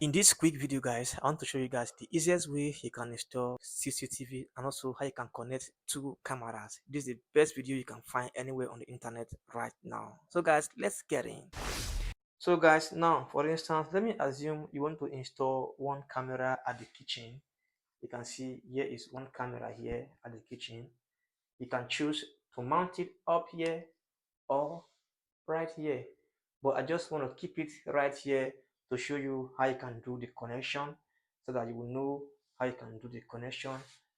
In this quick video guys, I want to show you guys the easiest way you can install CCTV and also how you can connect two cameras. This is the best video you can find anywhere on the internet right now. So guys, let's get in. So guys, now for instance, let me assume you want to install one camera at the kitchen. You can see here is one camera here at the kitchen. You can choose to mount it up here or right here, but I just want to keep it right here to show you how you can do the connection so that you will know how you can do the connection.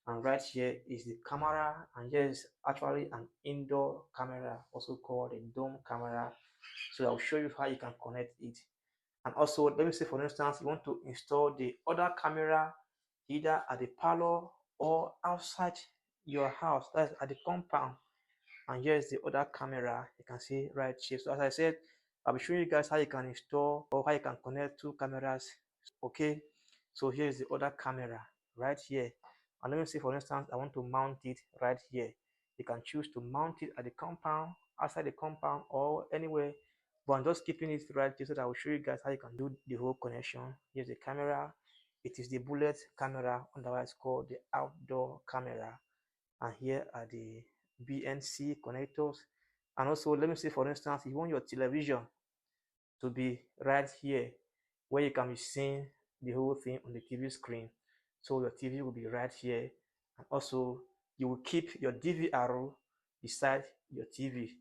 And right here is the camera, and here is actually an indoor camera, also called a dome camera. So I'll show you how you can connect it. And also, let me say for instance, you want to install the other camera either at the parlor or outside your house, that's at the compound. And here's the other camera you can see right here. So as I said, I'll be showing you guys how you can install or how you can connect two cameras. Okay, so here's the other camera right here. And let me say for instance I want to mount it right here. You can choose to mount it at the compound, outside the compound, or anywhere, but I'm just keeping it right here so that I will show you guys how you can do the whole connection. Here's the camera. It is the bullet camera, otherwise called the outdoor camera. And here are the BNC connectors. And also, let me say for instance, you want your television to be right here where you can be seeing the whole thing on the TV screen. So your TV will be right here. And also, you will keep your DVR beside your TV.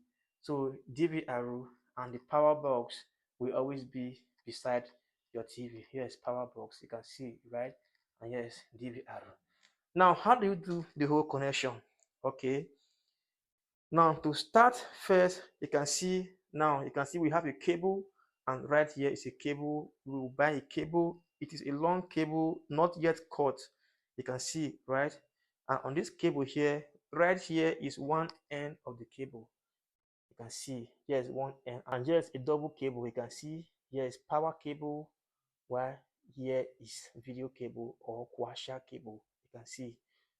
So DVR and the power box will always be beside your TV. Here's power box, you can see, right? And here's DVR. Now, how do you do the whole connection? Okay, now to start first, you can see we have a cable, and right here is a cable. We will buy a cable. It is a long cable, not yet cut. You can see, right? And on this cable here, right here is one end of the cable. You can see here is one end, and here is a double cable. You can see here is power cable, while here is video cable or quasha cable. You can see.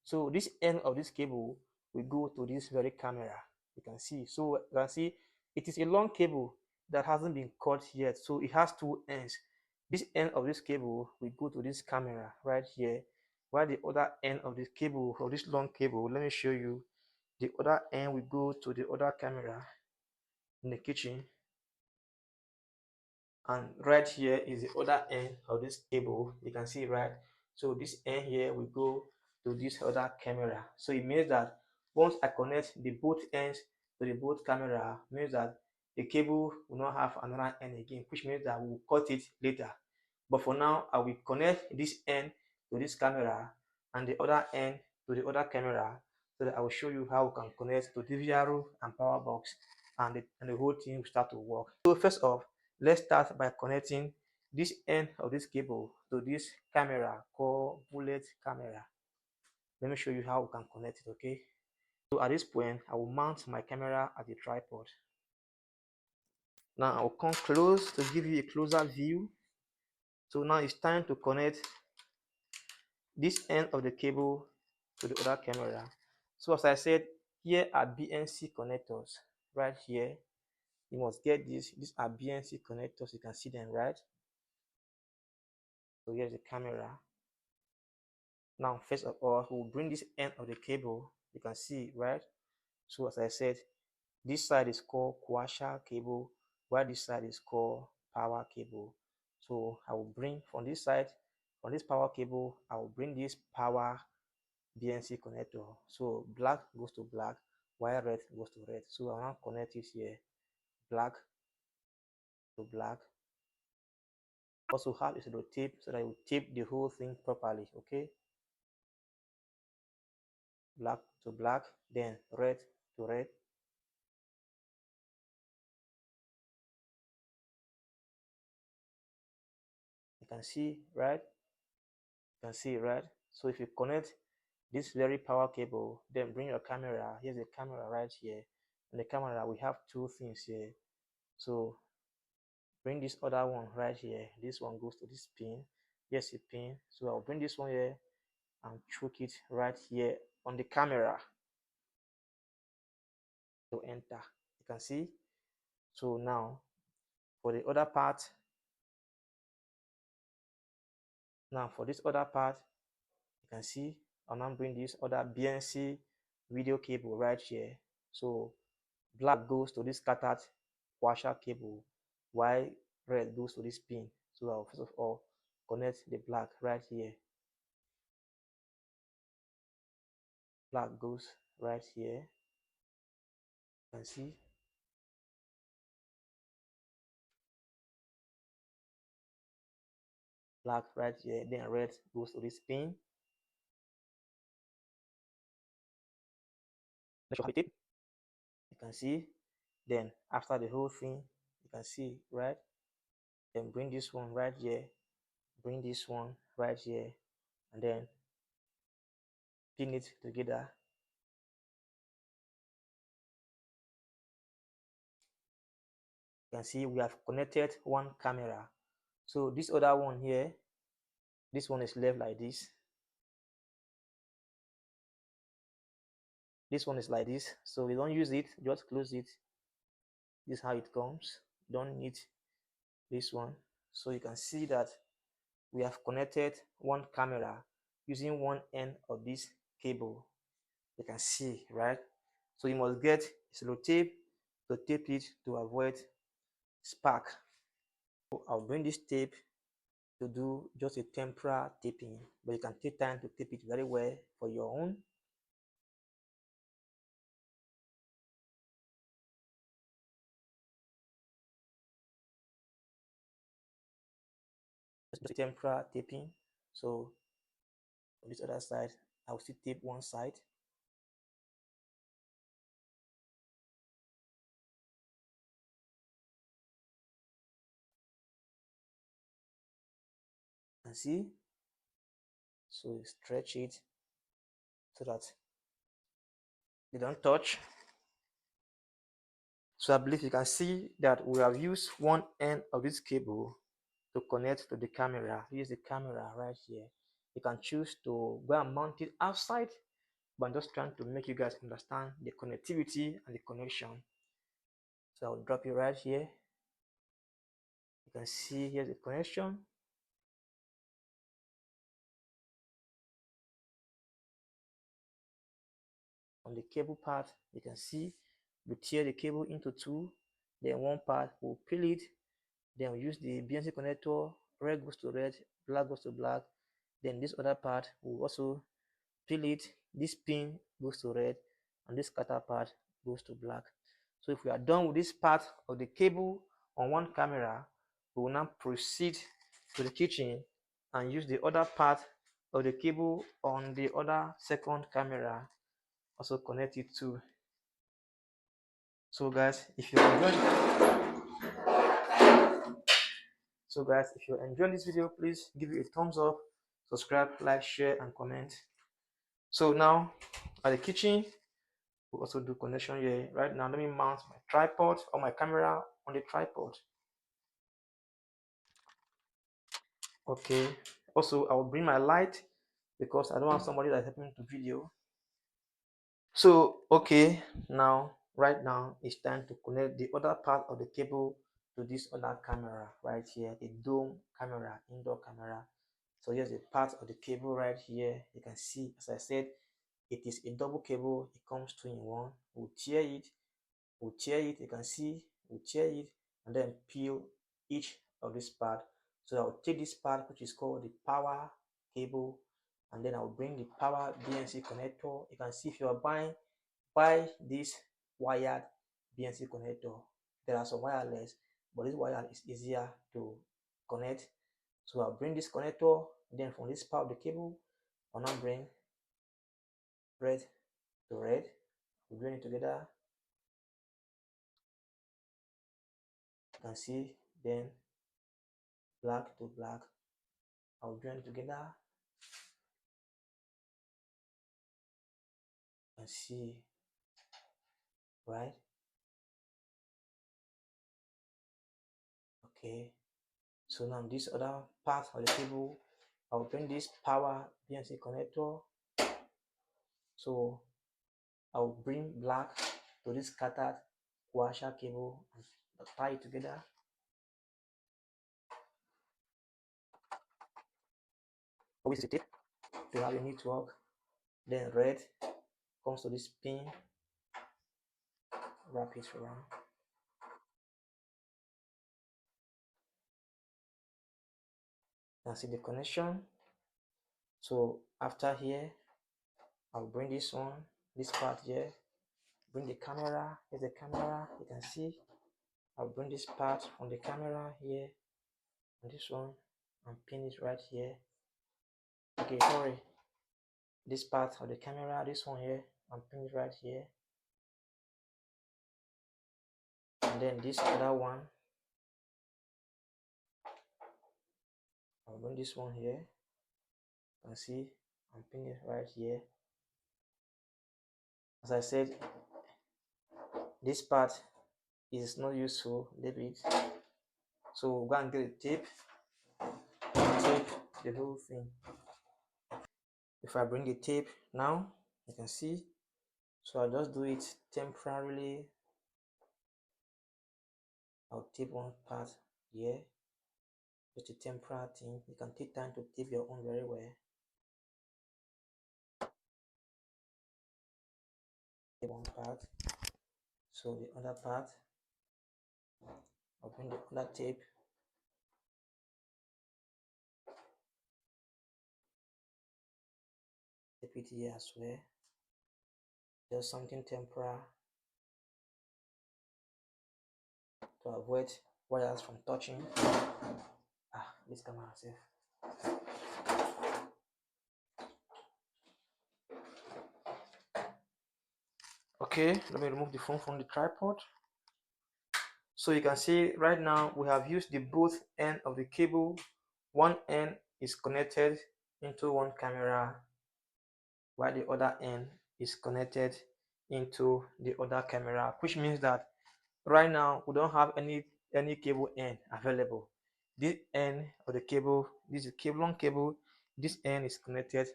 So this end of this cable will go to this very camera. You can see. So you can see it is a long cable that hasn't been cut yet. So it has two ends. This end of this cable will go to this camera right here, while the other end of this cable, of this long cable, let me show you. The other end will go to the other camera in the kitchen, and right here is the other end of this cable. You can see, right? So this end here will go to this other camera. So it means that once I connect the both ends to the both camera, means that the cable will not have another end again, which means that we'll cut it later. But for now, I will connect this end to this camera and the other end to the other camera, so that I will show you how we can connect to DVR and power box, and the whole thing will start to work. So first off, let's start by connecting this end of this cable to this camera called bullet camera. Let me show you how we can connect it, okay? So at this point, I will mount my camera at the tripod. Now I will come close to give you a closer view. So now it's time to connect this end of the cable to the other camera. So as I said, here are BNC connectors right here. You must get this. These are BNC connectors. You can see them, right? So here's the camera. Now, first of all, we'll bring this end of the cable. You can see, right? So as I said, this side is called quasha cable, while this side is called power cable. So I will bring from this side, from this power cable, I will bring this power BNC connector. So black goes to black, while red goes to red. So I want to connect it here, black to black. Also have is to tape so that I will tape the whole thing properly. Okay, black to black, then red to red. You can see, right? You can see, right? So if you connect this very power cable, then bring your camera. Here's the camera right here. And the camera, we have two things here. So bring this other one right here. This one goes to this pin. Here's a pin. So I'll bring this one here and choke it right here on the camera to enter. You can see. So now for the other part, Now for this other part, you can see I'll now bring this other BNC video cable right here. So black goes to this scattered washer cable, while red goes to this pin. So I'll first of all connect the black right here. Black goes right here. You can see black right here, then red goes to this pin. You can see. Then after the whole thing, you can see, right? Then bring this one right here, bring this one right here, and then pin it together. You can see we have connected one camera. So this other one here, this one is left like this. This one is like this. So we don't use it, just close it. This is how it comes. Don't need this one. So you can see that we have connected one camera using one end of this cable. You can see, right? So you must get sellotape to tape it to avoid spark. So I'll bring this tape to do just a temporary taping, but you can take time to tape it very well for your own. Just a temporary taping. So on this other side, I'll still tape one side. And see, so you stretch it so that they don't touch. So I believe you can see that we have used one end of this cable to connect to the camera. Here's the camera right here. You can choose to go and mount it outside, but I'm just trying to make you guys understand the connectivity and the connection. So I'll drop it right here. You can see here's the connection. On the cable part, you can see we tear the cable into two. Then one part we'll peel it. Then we use the BNC connector. Red goes to red, black goes to black. Then this other part will also peel it. This pin goes to red, and this cutter part goes to black. So if we are done with this part of the cable on one camera, we will now proceed to the kitchen and use the other part of the cable on the other second camera, also connect it to. So guys, if you enjoyed this video, please give it a thumbs up, subscribe, like, share, and comment. So now at the kitchen, we also do connection here. Right now, let me mount my tripod or my camera on the tripod. Okay. Also, I will bring my light because I don't have somebody that's helping me to video. So, okay, right now, it's time to connect the other part of the cable to this other camera right here, the dome camera, indoor camera. So here's the part of the cable right here. You can see, as I said, it is a double cable. It comes two in one. We'll tear it. You can see, we'll tear it and then peel each of this part. So I'll take this part, which is called the power cable, and then I'll bring the power BNC connector. You can see if you are buy this wired BNC connector. There are some wireless, but this wire is easier to connect. So I'll bring this connector, then from this part of the cable, I'll now bring red to red. We'll bring it together. You can see, then black to black. I'll join it together. You can see, right? Okay. So now this other part of the cable, I'll bring this power BNC connector. So I'll bring black to this scattered washer cable and tie it together. always use a tape to have a network. Then red comes to this pin, wrap it around. Now see the connection. So after here, I'll bring this one, this part here, bring the camera. Here's the camera, you can see. I'll bring this part from the camera here, and this one, and pin it right here. Okay, sorry. This part of the camera, this one here, and pin it right here. And then this other one, I'll bring this one here. You can see, and pin it right here. As I said, this part is not useful, leave it. So we'll go and get a tape, tape the whole thing. If I bring a tape now, you can see. So I'll just do it temporarily. I'll tape one part here. Just a temporary thing. You can take time to tape your own very well. Tape one part. So the other part, I'll bring the other tape. Tape it here as well. Just something temporary to avoid wires from touching. This camera safe. Okay, let me remove the phone from the tripod. So you can see right now we have used the both end of the cable. One end is connected into one camera, while the other end is connected into the other camera, which means that right now we don't have any cable end available. This end of the cable, this is cable long cable, this end is connected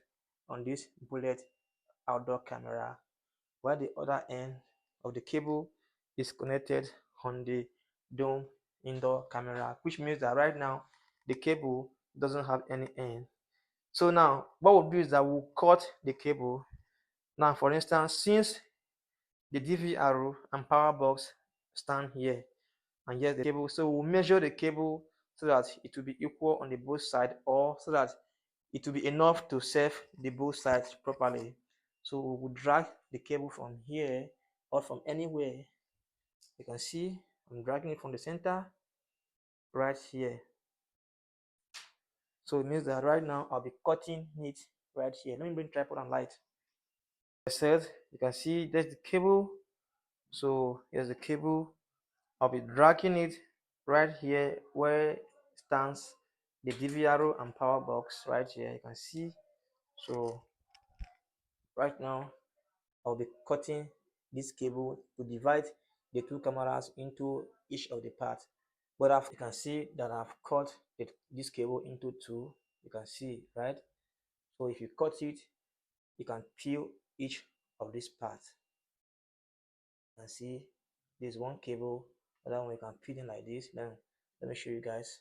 on this bullet outdoor camera, while the other end of the cable is connected on the dome indoor camera, which means that right now the cable doesn't have any end. So now what we'll do is that we'll cut the cable. Now for instance, since the DVR and power box stand here and here's the cable, so we'll measure the cable so that it will be equal on the both sides, or so that it will be enough to serve the both sides properly. So we will drag the cable from here or from anywhere. You can see I'm dragging it from the center right here. So it means that right now I'll be cutting it right here. Let me bring tripod and light. I said, you can see there's the cable. So here's the cable. I'll be dragging it right here where stands the DVR and power box right here. You can see. So right now I'll be cutting this cable to divide the two cameras into each of the parts. But after, you can see that I've cut this cable into two. You can see, right? So if you cut it, you can peel each of these parts. You can see there's one cable, other one you can peel in like this. Then let me show you guys.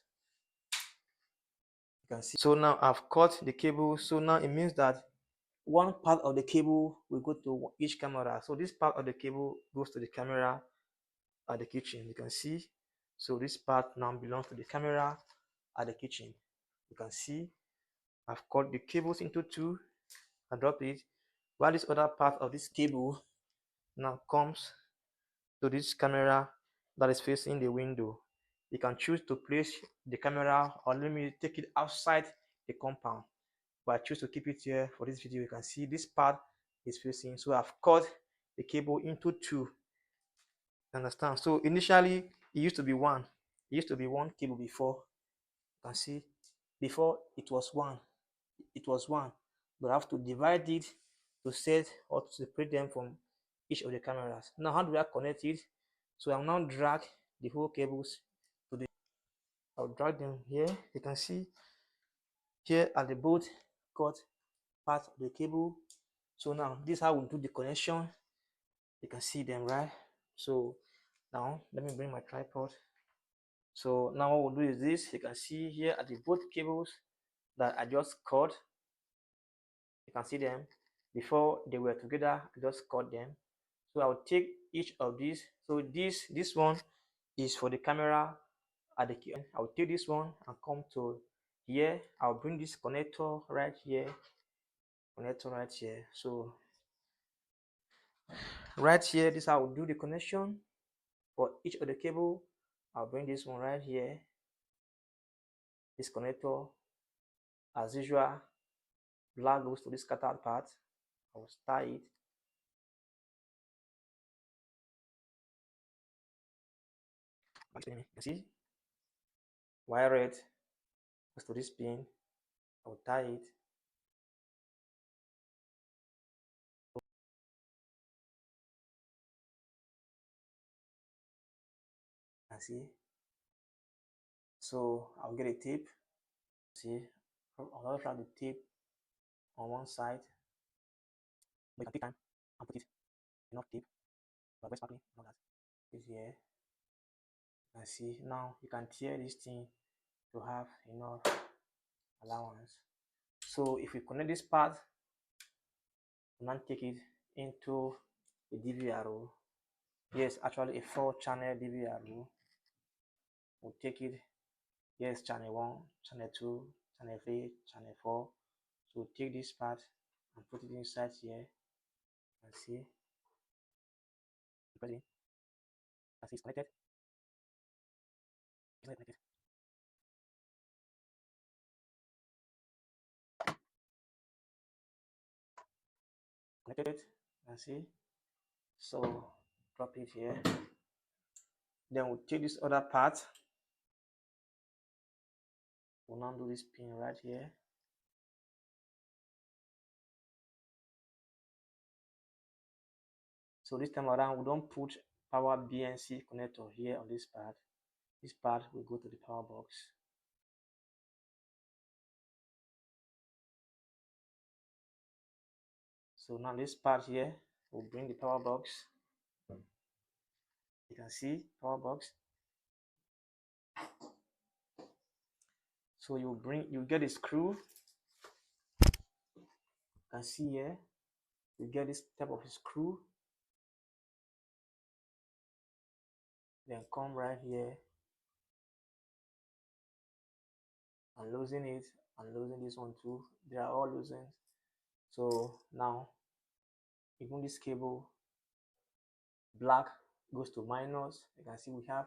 You can see. So now I've cut the cable. So now it means that one part of the cable will go to each camera. So this part of the cable goes to the camera at the kitchen. You can see. So this part now belongs to the camera at the kitchen. You can see I've cut the cables into two. I drop it, while this other part of this cable now comes to this camera that is facing the window. You can choose to place the camera, or let me take it outside the compound, but I choose to keep it here for this video. You can see this part is facing, so I've cut the cable into two. Understand? So initially it used to be one. It used to be one cable before. You can see before it was one. But I have to divide it to set or to separate them from each of the cameras. Now how do I connect it? So I'll now drag the whole cables to the, I'll drag them here. You can see here are the both cut part of the cable. So now this is how we do the connection. You can see them, right? So now let me bring my tripod. So now what we'll do is this. You can see here are the both cables that I just cut. You can see them. Before they were together, I just cut them. So I'll take each of these. So this one is for the camera at the key. I'll take this one and come to here. I'll bring this connector right here. Connector right here. So right here, this I will do the connection for each of the cable. I'll bring this one right here. This connector, as usual, black goes to this scattered part. I will start it. You can see wire red goes to this pin. I will tie it. And see. So I'll get a tape. See, I'll also try the tape on one side. But you can take time and put it enough tape. But best sparkling, all that. Is here. And see now you can tear this thing to have enough allowance. So if we connect this part, we now take it into a DVRO. Yes, actually a 4-channel DVRO. We'll take it. Yes, channel 1, channel 2, channel 3, channel 4. So we'll take this part and put it inside here. And see. Press it. As it's connected. It's not connected. Connected. And see. So drop it here. Then we'll take this other part. We'll now do this pin right here. So this time around, we don't put power BNC connector here on this part. This part will go to the power box. So now this part here will bring the power box. You can see power box. So you get a screw. You can see here, you get this type of screw. Then come right here and loosen it and loosen this one too. They are all loosened. So now even this cable, black goes to minus. You can see we have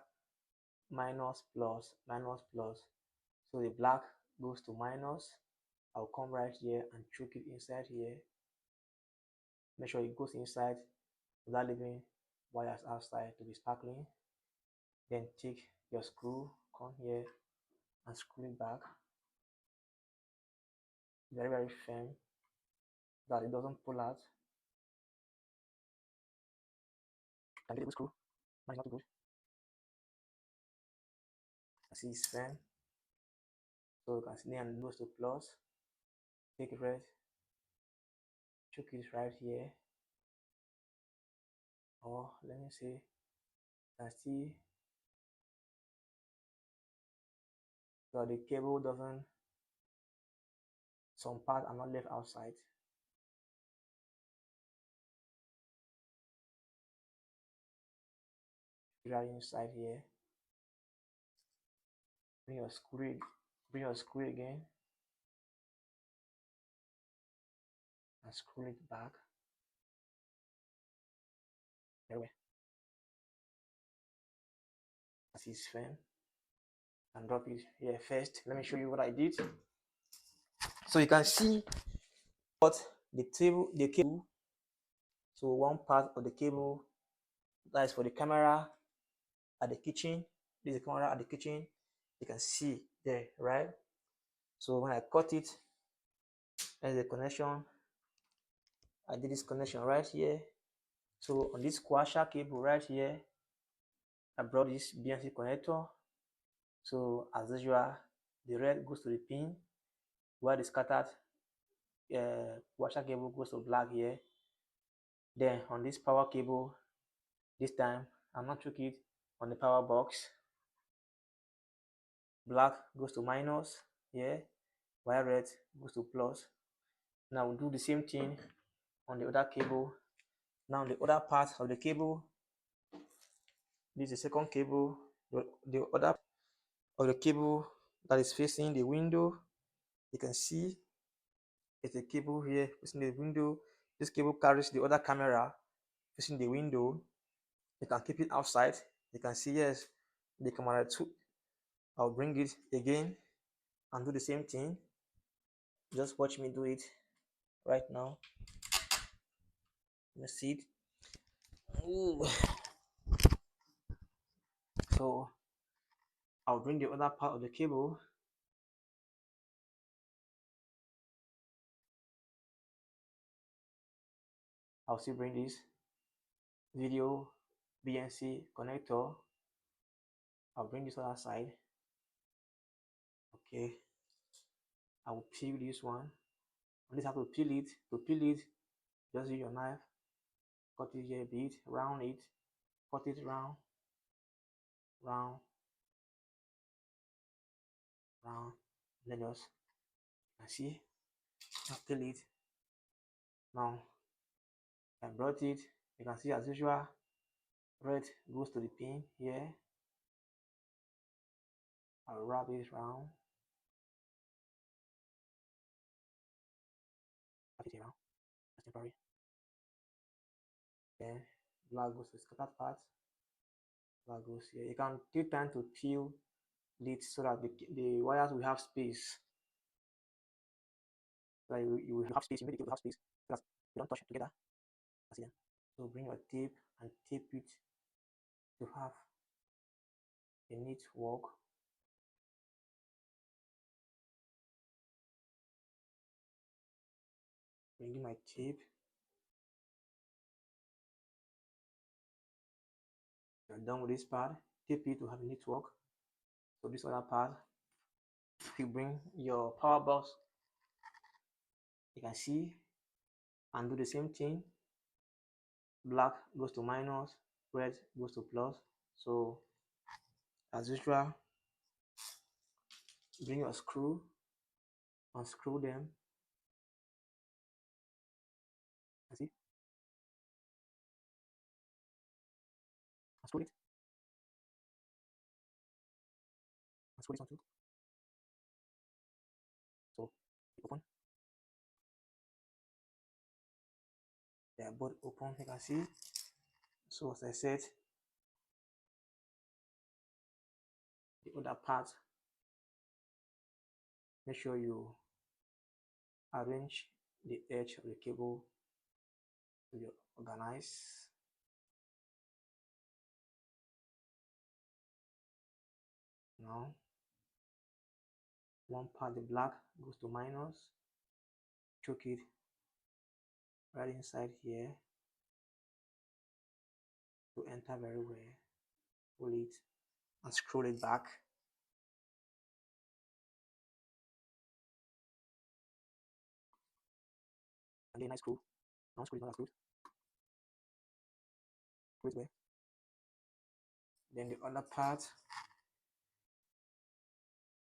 minus plus minus plus. So the black goes to minus. I'll come right here and choke it inside here. Make sure it goes inside without leaving wires outside to be sparkling. Then take your screw, come here and screw it back. Very, very firm that it doesn't pull out. Can get a good screw. No, it's not too good. I see it's firm. So you can see and it goes to plus. Take it right, choke it right here. Or let me see. You can see that the cable doesn't, some parts are not left outside. Right inside here. Bring your screw again and screw it back. Very well. As it's firm. And drop it here first. Let me show you what I did. So you can see what the cable. So one part of the cable that is for the camera at the kitchen. This is the camera at the kitchen. You can see there, right? So when I cut it, there's the connection. I did this connection right here. So on this quasha cable right here, I brought this BNC connector. So as usual, the red goes to the pin, while the scattered washer cable goes to black here. Then on this power cable, this time I'm not chook it on the power box. Black goes to minus here, while red goes to plus. Now we'll do the same thing on the other cable. Now the other part of the cable, this is the second cable. The other of the cable that is facing the window, you can see it's a cable here facing the window. This cable carries the other camera facing the window. You can keep it outside. You can see, yes, the camera 2. I'll bring it again and do the same thing. Just watch me do it right now. Let's see it. Ooh. So I'll bring the other part of the cable. I'll still bring this video BNC connector. I'll bring this other side. Okay. I will peel this one. On this, I have to peel it. To peel it, just use your knife. Cut it here a bit, round it, cut it round, round, round. And then just, you can see, I peel it. Now, I brought it. You can see as usual, red goes to the pin here. I'll wrap it round. Wrap it around. That's temporary. Then black goes to the scattered part. Black goes here. You can take time to peel it so that the wires will have space. So you will have space. You make the cable have space so that they don't touch together. See them. So bring your tape and tape it to have a neat work. Bringing my tape. You're done with this part. Tape it to have a neat work. So this other part, you bring your power box. You can see and do the same thing. Black goes to minus, red goes to plus. So as usual, bring your screw, unscrew them. And see, unscrew it, unscrew this one too. So open. They are both open. You can see. So as I said, the other part, make sure you arrange the edge of the cable to be organized. Now, one part, the black, goes to minus. Choke it right inside here to enter very well. Pull it and scroll it back. And then I screw. Don't screw it, not screw it. Screw it well. Then the other part,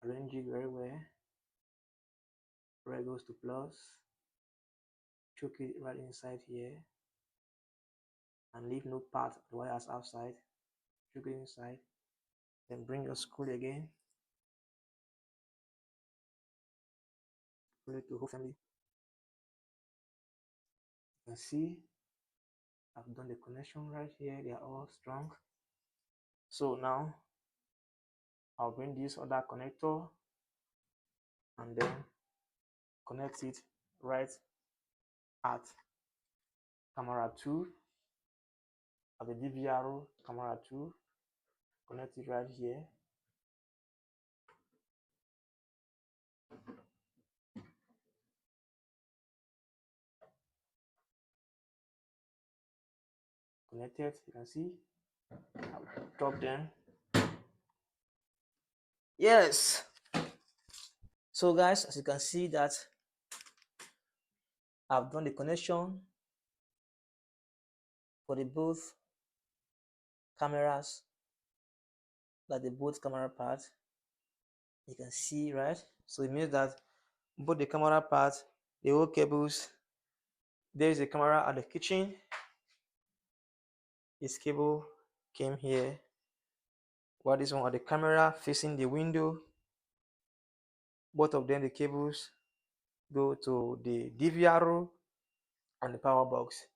arrange it very well. Red goes to plus. Choke it right inside here. And leave no part of the wires outside. Choke it inside. Then bring your screw again. Screw it to whole family. You can see I've done the connection right here. They are all strong. So now I'll bring this other connector and then connect it right at camera 2 at the DVR camera 2. Connect it right here. Connected, you can see. I'll drop them. Yes. So guys, as you can see that I've done the connection for the both cameras, like the both camera parts. You can see, right? So it means that both the camera parts, the whole cables. There is a camera at the kitchen. This cable came here. While this one at the camera facing the window. Both of them, the cables go to the DVR and the power box.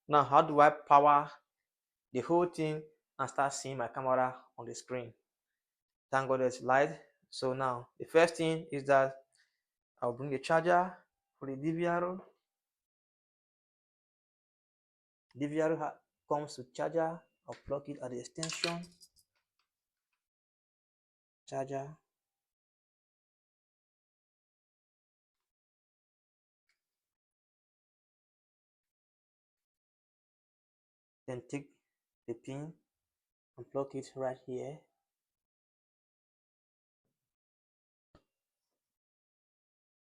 Now, how do I power the whole thing and start seeing my camera on the screen? Thank God there's light. So now, the first thing is that I'll bring the charger for the DVR. DVR comes with charger. I'll plug it at the extension. Charger. Then take the pin and plug it right here.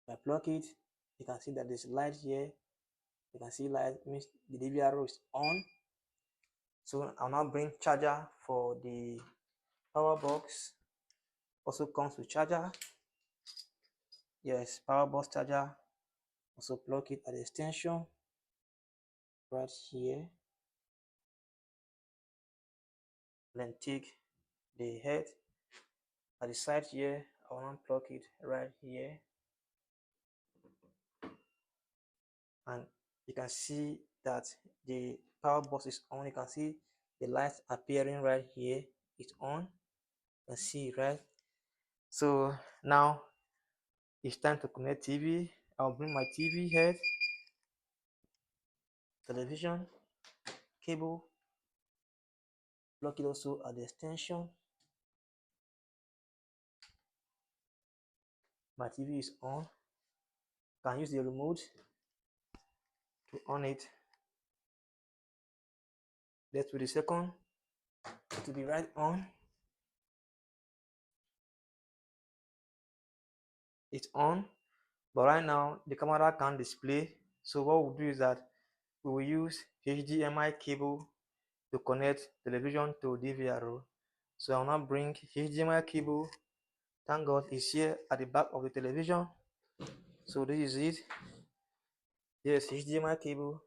If I plug it, you can see that there's light here. You can see light means the DVR is on. So I'll now bring charger for the power box. Also comes with charger. Yes, power box charger. Also plug it at the extension right here. Then take the head at the side here. I want to plug it right here. And you can see that the power box is on. You can see the light appearing right here. It's on. You can see, right? So now it's time to connect TV. I'll bring my TV head, television, cable, plug it also at the extension. My TV is on. You can use the remote to on it. Let's wait a second to be right on. It's on, but right now the camera can't display. So what we'll do is that we will use HDMI cable to connect television to DVR. So I'll now bring HDMI cable. Thank God it's here at the back of the television. So this is it. Yes, HDMI cable.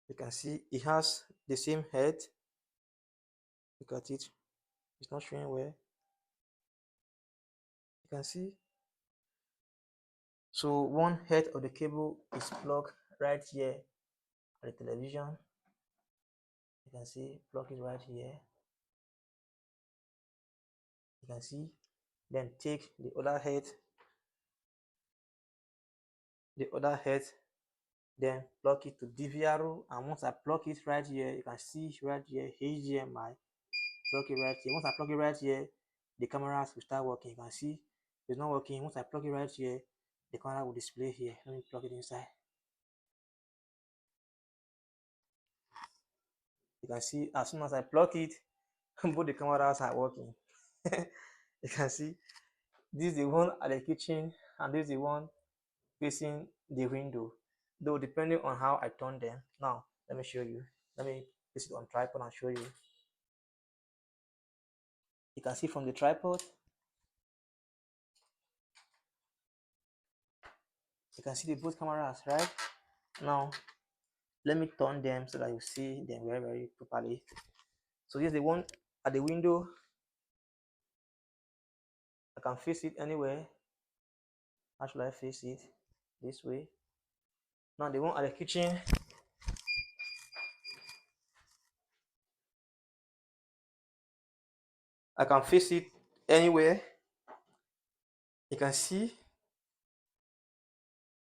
You can see it has the same head. Look at it. It's not showing where. You can see. So one head of the cable is plugged right here at the television. You can see plug it right here. You can see. Then take the other head, then plug it to DVR. And once I plug it right here, you can see right here HDMI. Plug it right here. Once I plug it right here, the cameras will start working. You can see it's not working. Once I plug it right here, the camera will display here. Let me plug it inside. You can see as soon as I plug it, both the cameras are working. You can see this is the one at the kitchen and this is the one facing the window. Though depending on how I turn them. Now let me show you. Let me place it on tripod and show you. You can see from the tripod. You can see the both cameras, right? Now let me turn them so that you see them very, very properly. So here's the one at the window. I can face it anywhere. How should I face it? This way. Now the one at the kitchen. I can face it anywhere. You can see.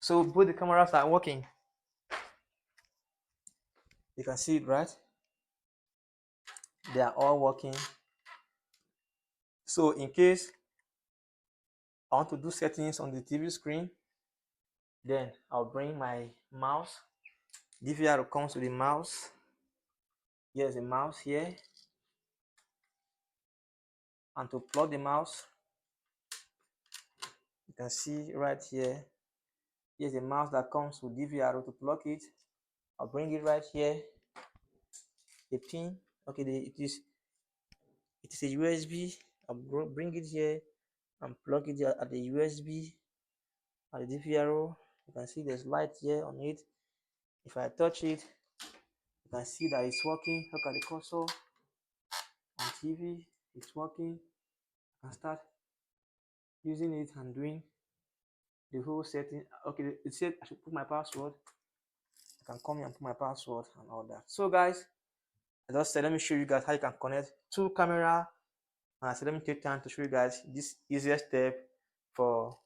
So both the cameras are working. You can see it, right? They are all working. So in case I want to do settings on the TV screen, then I'll bring my mouse. DVR comes with the mouse. Here's the mouse here. And to plug the mouse, you can see right here. Here's the mouse that comes with DVR. To plug it, I'll bring it right here. The pin. Okay, it is a USB. I'll bring it here and plug it at the USB at the DVR. You can see there's light here on it. If I touch it, you can see that it's working. Look at the cursor on TV, it's working. I can start using it and doing the whole setting. Okay, it said I should put my password. I can come here and put my password and all that. So guys, as I just said, let me show you guys how you can connect two camera. And I said, let me take time to show you guys this easiest step for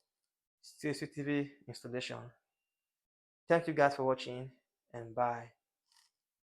CCTV installation. Thank you guys for watching, and bye.